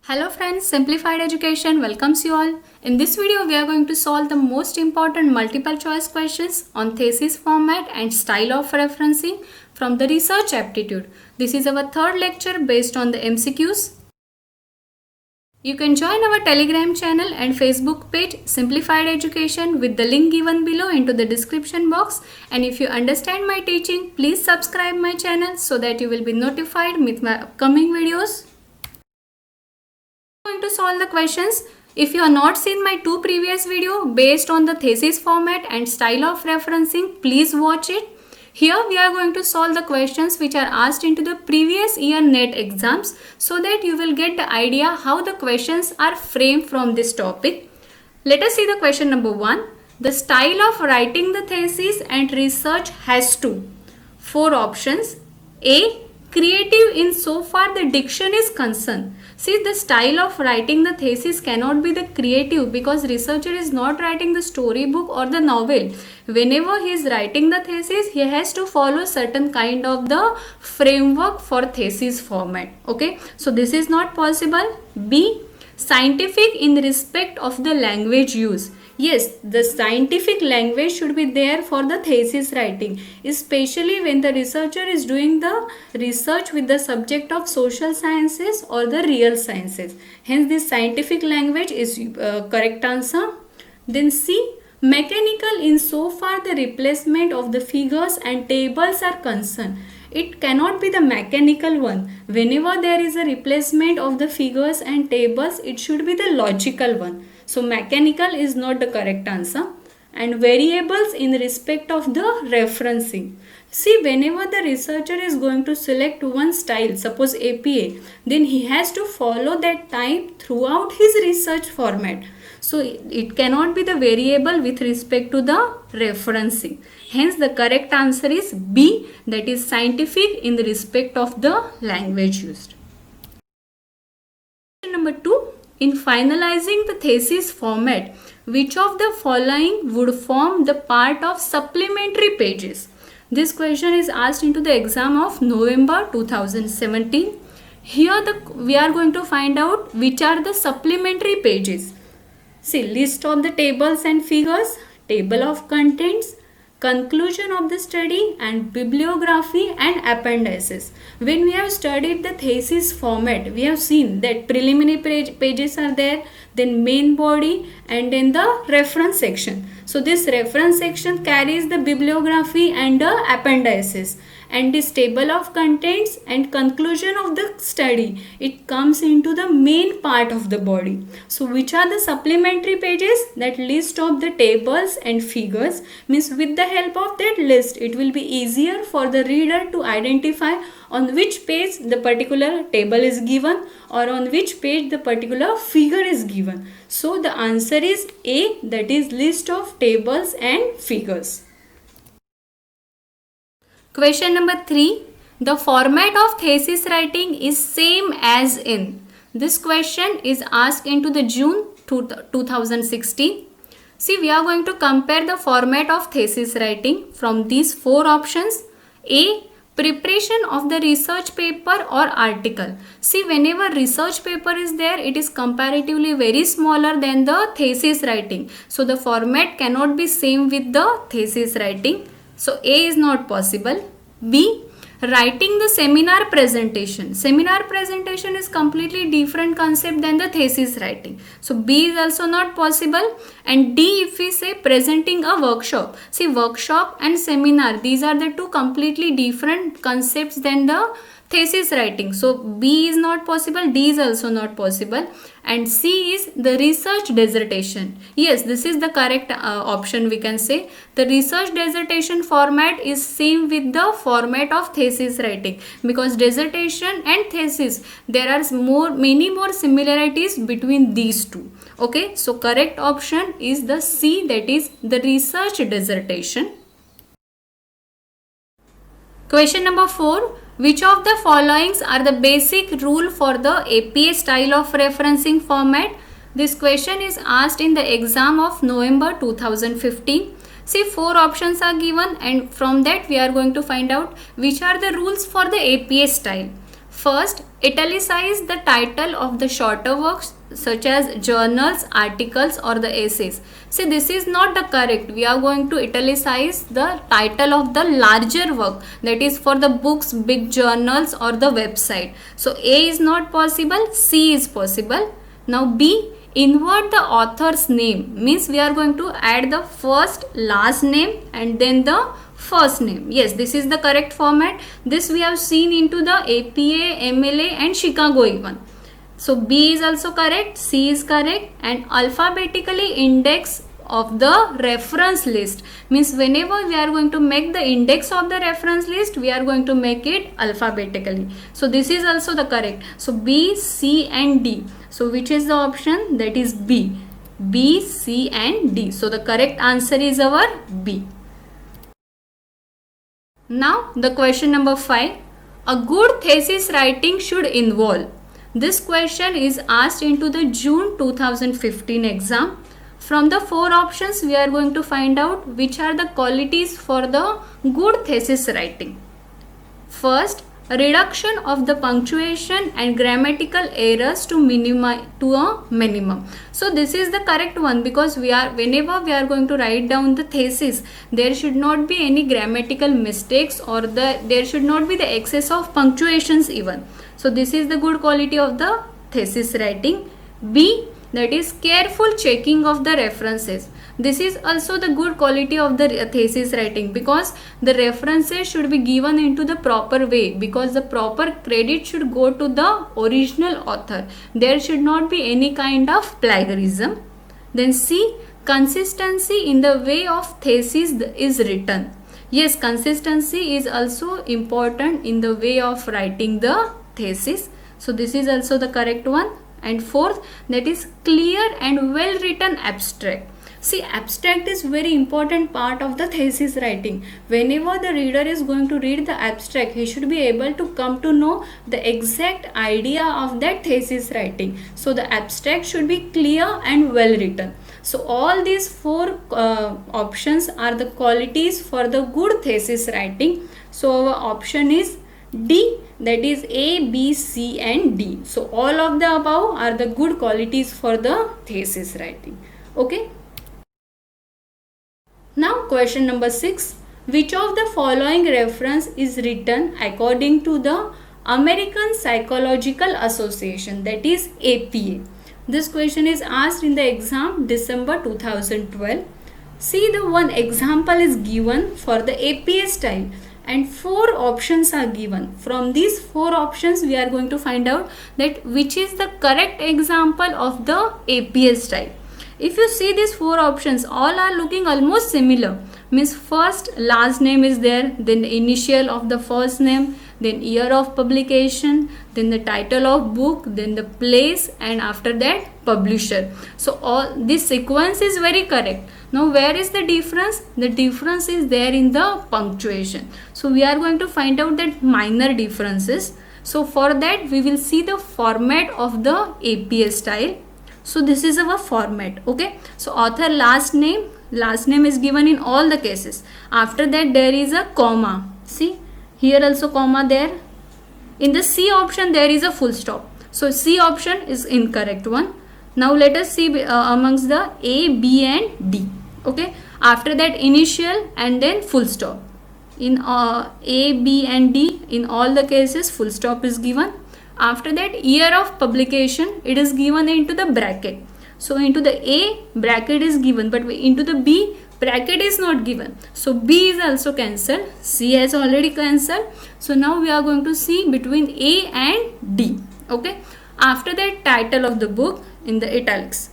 Hello friends, Simplified Education welcomes you all. In this video, we are going to solve the most important multiple choice questions on thesis format and style of referencing from the research aptitude. This is our third lecture based on the MCQs. You can join our Telegram channel and Facebook page Simplified Education with the link given below into the description box. And if you understand my teaching, please subscribe my channel so that you will be notified with my upcoming videos. Going to solve the questions. If you have not seen my two previous video based on the thesis format and style of referencing, please watch it. Here we are going to solve the questions which are asked into the previous year NET exams so that you will get the idea how the questions are framed from this topic. Let us see the question number 1. The style of writing the thesis and research has two. 4 options. A. Creative in so far the diction is concerned. See, the style of writing the thesis cannot be the creative because researcher is not writing the storybook or the novel. Whenever he is writing the thesis, he has to follow certain kind of the framework for thesis format. Okay, so this is not possible. B. Scientific in respect of the language use. Yes, the scientific language should be there for the thesis writing, especially when the researcher is doing the research with the subject of social sciences or the real sciences. Hence, this scientific language is correct answer. Then C. Mechanical in so far the replacement of the figures and tables are concerned. It cannot be the mechanical one. Whenever there is a replacement of the figures and tables, it should be the logical one. So mechanical is not the correct answer. And variables in respect of the referencing. See, whenever the researcher is going to select one style, suppose APA, then he has to follow that type throughout his research format. So it cannot be the variable with respect to the referencing. Hence the correct answer is B, that is scientific in the respect of the language used. Question number 2. In finalizing the thesis format, which of the following would form the part of supplementary pages? This question is asked into the exam of November 2017. Here we are going to find out which are the supplementary pages. See, list of the tables and figures, table of contents, conclusion of the study, and bibliography and appendices. When we have studied the thesis format, we have seen that preliminary pages are there, then main body, and then the reference section. So this reference section carries the bibliography and the appendices, and this table of contents and conclusion of the study, it comes into the main part of the body. So which are the supplementary pages? That list of the tables and figures, means with the help of that list, it will be easier for the reader to identify on which page the particular table is given or on which page the particular figure is given. So the answer is A, that is list of tables and figures. Question number 3. The format of thesis writing is same as in. This question is asked into the June 2016. See, we are going to compare the format of thesis writing from these 4 options. A. Preparation of the research paper or article. See, whenever research paper is there, it is comparatively very smaller than the thesis writing. So the format cannot be same with the thesis writing. So A is not possible. B. Writing the seminar presentation. Seminar presentation is completely different concept than the thesis writing. So B is also not possible. And D, if we say presenting a workshop. See, workshop and seminar, these are the two completely different concepts than the thesis writing. So B is not possible, D is also not possible, and C is the research dissertation. Yes, this is the correct option, we can say. The research dissertation format is same with the format of thesis writing, because dissertation and thesis, there are many more similarities between these two. Okay, so correct option is the C, that is the research dissertation. Question number 4. Which of the followings are the basic rule for the APA style of referencing format? This question is asked in the exam of November 2015. See, 4 options are given, and from that we are going to find out which are the rules for the APA style. First, Italicize the title of the shorter works such as journals, articles or the essays. See, this is not the correct. We are going to italicize the title of the larger work, that is for the books, big journals or the website. So A is not possible, C is possible. Now B, invert the author's name, means we are going to add the first last name and then the first name. Yes, this is the correct format. This we have seen into the APA, MLA and Chicago even. So B is also correct, C is correct, and alphabetically index of the reference list, means whenever we are going to make the index of the reference list, we are going to make it alphabetically. So this is also the correct. So B, C and D. So which is the option? That is B. B, C and D. So the correct answer is our B. Now the question number 5. A good thesis writing should involve. This question is asked into the June 2015 exam. From the 4 options we are going to find out which are the qualities for the good thesis writing. First, reduction of the punctuation and grammatical errors to a minimum. So this is the correct one, because whenever we are going to write down the thesis, there should not be any grammatical mistakes or there should not be the excess of punctuations even. So this is the good quality of the thesis writing. B, that is careful checking of the references. This is also the good quality of the thesis writing, because the references should be given into the proper way, because the proper credit should go to the original author. There should not be any kind of plagiarism. Then C, consistency in the way of thesis is written. Yes, consistency is also important in the way of writing the thesis. So this is also the correct one. And fourth, that is clear and well written abstract. See, abstract is very important part of the thesis writing. Whenever the reader is going to read the abstract, he should be able to come to know the exact idea of that thesis writing. So the abstract should be clear and well written. So all these 4 options are the qualities for the good thesis writing. So our option is D, that is A, B, C and D. So all of the above are the good qualities for the thesis writing. Okay. Now question number 6. Which of the following reference is written according to the American Psychological Association, that is APA? This question is asked in the exam December 2012. See, the one example is given for the APA style and 4 options are given. From these 4 options we are going to find out that which is the correct example of the APA style. If you see these 4 options, all are looking almost similar. Means first last name is there, then the initial of the first name, then year of publication, then the title of book, then the place, and after that publisher. So all this sequence is very correct. Now where is the difference? The difference is there in the punctuation. So we are going to find out that minor differences. So for that we will see the format of the APA style. So this is our format. Okay. So author last name is given in all the cases. After that there is a comma. See, here also comma there. In the C option there is a full stop. So C option is incorrect one. Now let us see amongst the A, B and D. Okay. After that initial and then full stop. In A, B and D, in all the cases full stop is given. After that year of publication, it is given into the bracket. So into the A, bracket is given, but into the B, bracket is not given. So B is also cancelled. C has already cancelled. So now we are going to see between A and D. Okay. After that title of the book in the italics.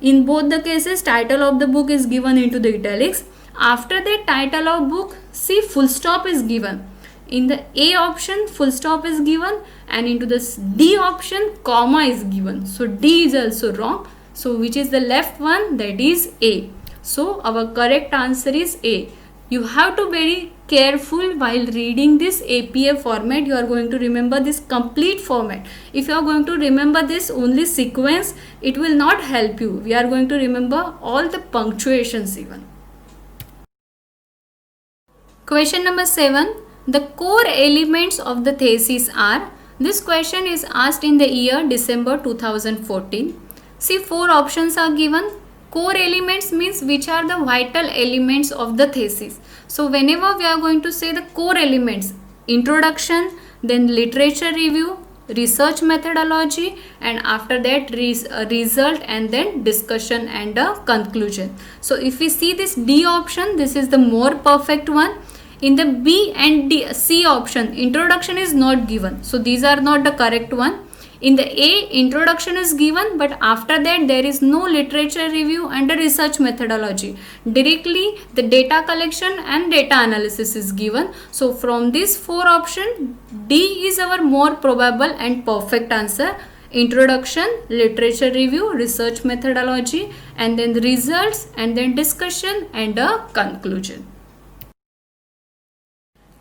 In both the cases title of the book is given into the italics. After that title of book, see full stop is given. In the A option full stop is given, and into the D option comma is given. So D is also wrong. So which is the left one? That is A. So our correct answer is A. You have to be very careful while reading this APA format. You are going to remember this complete format. If you are going to remember this only sequence, it will not help you. We are going to remember all the punctuations even. Question number 7. The core elements of the thesis are: This question is asked in the year December 2014. See, 4 options are given. Core elements means which are the vital elements of the thesis. So whenever we are going to say the core elements, introduction, then literature review, research methodology, and after that result, and then discussion and a conclusion. So if we see this D option, this is the more perfect one. In the B and C option, introduction is not given, so these are not the correct one. In the A, introduction is given, but after that there is no literature review and a research methodology. Directly the data collection and data analysis is given. So from these 4 options, D is our more probable and perfect answer. Introduction, literature review, research methodology, and then the results, and then discussion and a conclusion.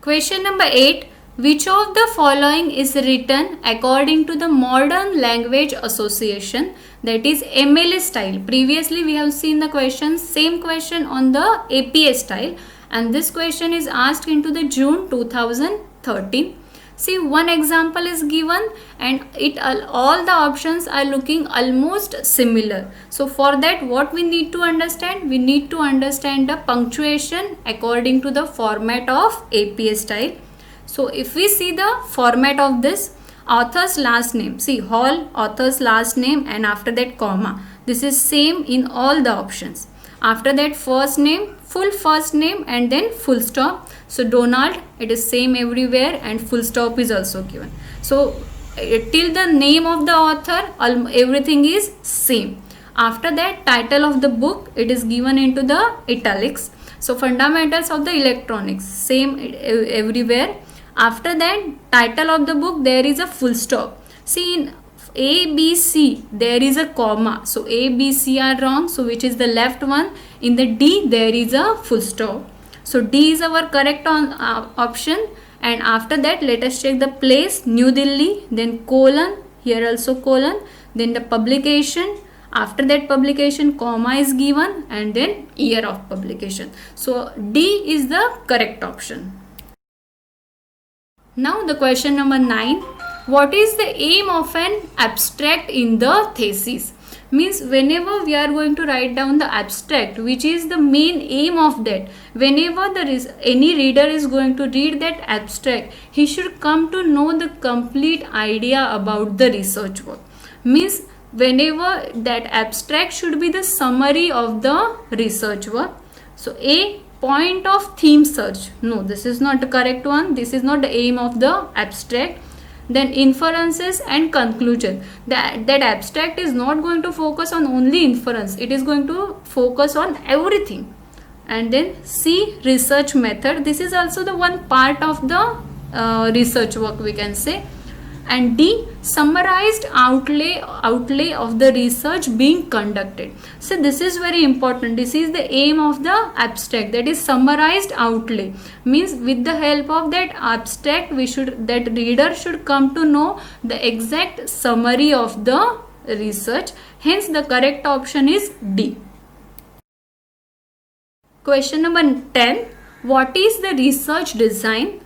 Question number 8. Which of the following is written according to the Modern Language Association, that is MLA style? Previously we have seen the question, same question on the APA style, and this question is asked into the June 2013. See, one example is given and all the options are looking almost similar. So for that, what we need to understand? We need to understand the punctuation according to the format of APA style. So if we see the format of this, author's last name, see, Hall, author's last name, and after that comma. This is same in all the options. After that, first name, full first name, and then full stop. So Donald, it is same everywhere, and full stop is also given. So till the name of the author, everything is same. After that, title of the book, it is given into the italics. So fundamentals of the electronics, same everywhere. After that, title of the book, there is a full stop. See, in A, B, C, there is a comma. So A, B, C are wrong. So which is the left one? In the D, there is a full stop. So D is our correct option. And after that, let us check the place, New Delhi, then colon, here also colon, then the publication. After that publication, comma is given, and then year of publication. So D is the correct option. Now the question number 9. What is the aim of an abstract in the thesis? Means whenever we are going to write down the abstract, which is the main aim of that, whenever there is any reader is going to read that abstract, he should come to know the complete idea about the research work. Means whenever that abstract should be the summary of the research work. So A, point of theme search. No, this is not the correct one. This is not the aim of the abstract. Then inferences and conclusion. That abstract is not going to focus on only inference. It is going to focus on everything. And then C, research method. This is also the one part of the research work, we can say. And D, summarized outlay of the research being conducted. So this is very important. This is the aim of the abstract, that is summarized outlay. Means with the help of that abstract, that reader should come to know the exact summary of the research. Hence the correct option is D. Question number 10. What is the research design?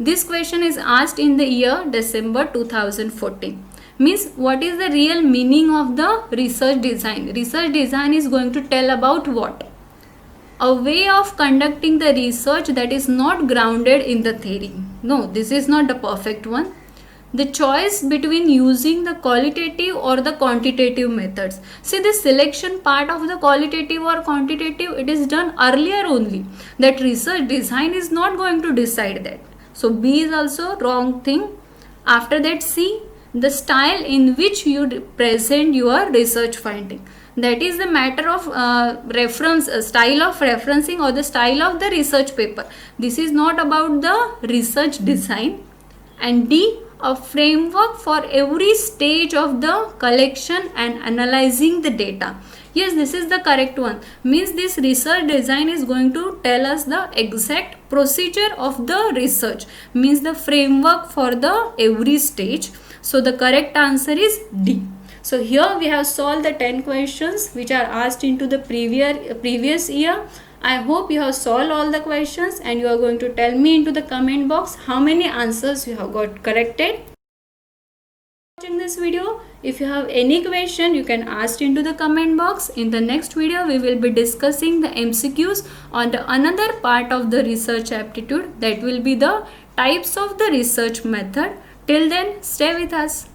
This question is asked in the year December 2014. Means what is the real meaning of the research design? Research design is going to tell about what? A way of conducting the research that is not grounded in the theory. No, this is not the perfect one. The choice between using the qualitative or the quantitative methods. See, the selection part of the qualitative or quantitative, it is done earlier only. That research design is not going to decide that. So B is also wrong thing. After that, C, the style in which you present your research finding. That is the matter of reference, style of referencing or the style of the research paper. This is not about the research design. And D, a framework for every stage of the collection and analyzing the data. Yes, this is the correct one. Means this research design is going to tell us the exact procedure of the research. Means the framework for the every stage. So the correct answer is D. So here we have solved the 10 questions which are asked into the previous year. I hope you have solved all the questions and you are going to tell me into the comment box how many answers you have got corrected. this video. If you have any question, you can ask into the comment box. In the next video, we will be discussing the MCQs on the another part of the research aptitude, that will be the types of the research method. Till then, stay with us.